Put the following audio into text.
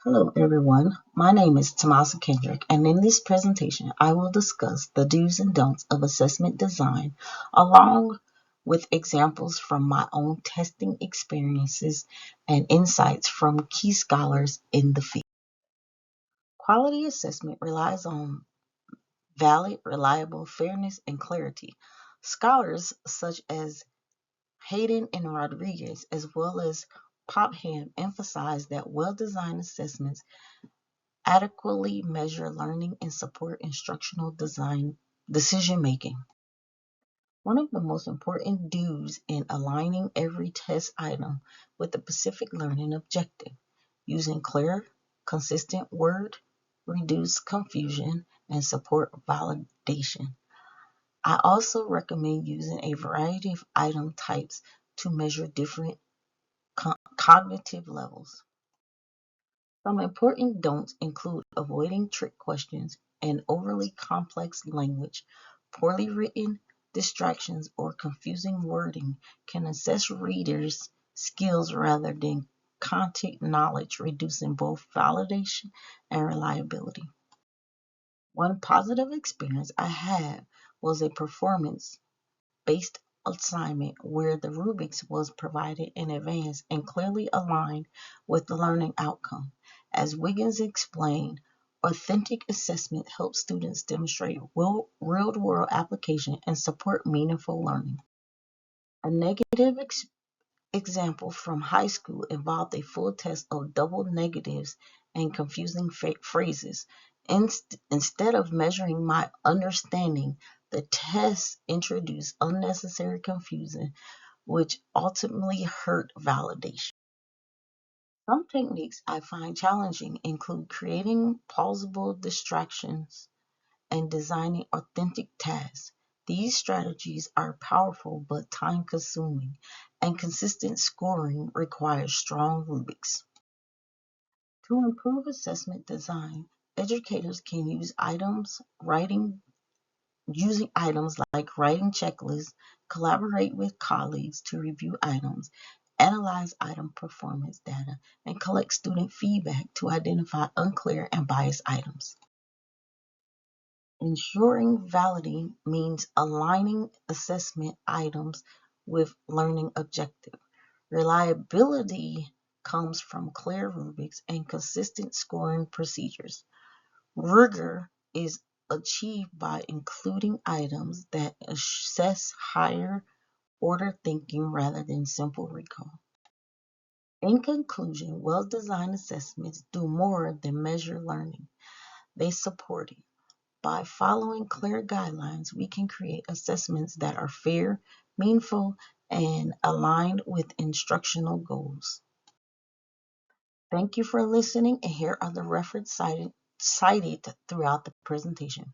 Hello everyone, my name is Tamasa Kendrick, and in this presentation I will discuss the do's and don'ts of assessment design along with examples from my own testing experiences and insights from key scholars in the field. Quality assessment relies on valid, reliable, fairness, and clarity. Scholars such as Hayden and Rodriguez, as well as Popham, emphasize that well-designed assessments adequately measure learning and support instructional design decision making. One of the most important do's in aligning every test item with the specific learning objective, using clear, consistent word, reduce confusion, and support validation. I also recommend using a variety of item types to measure different cognitive levels. Some important don'ts include avoiding trick questions and overly complex language. Poorly written, distractions, or confusing wording can assess readers' skills rather than content knowledge, reducing both validation and reliability. One positive experience I had was a performance based assignment where the rubrics was provided in advance and clearly aligned with the learning outcome. As Wiggins explained, authentic assessment helps students demonstrate real-world application and support meaningful learning. A negative example from high school involved a full test of double negatives and confusing phrases. Instead of measuring my understanding, the test introduced unnecessary confusion, which ultimately hurt validation. Some techniques I find challenging include creating plausible distractions and designing authentic tasks. These strategies are powerful but time consuming, and consistent scoring requires strong rubrics. To improve assessment design, educators can using items like writing checklists, collaborate with colleagues to review items, analyze item performance data, and collect student feedback to identify unclear and biased items. Ensuring validity means aligning assessment items with learning objectives. Reliability comes from clear rubrics and consistent scoring procedures. Rigor is achieved by including items that assess higher order thinking rather than simple recall. In conclusion, well-designed assessments do more than measure learning. They support it. By following clear guidelines, we can create assessments that are fair, meaningful, and aligned with instructional goals. Thank you for listening, and here are the references cited throughout the presentation.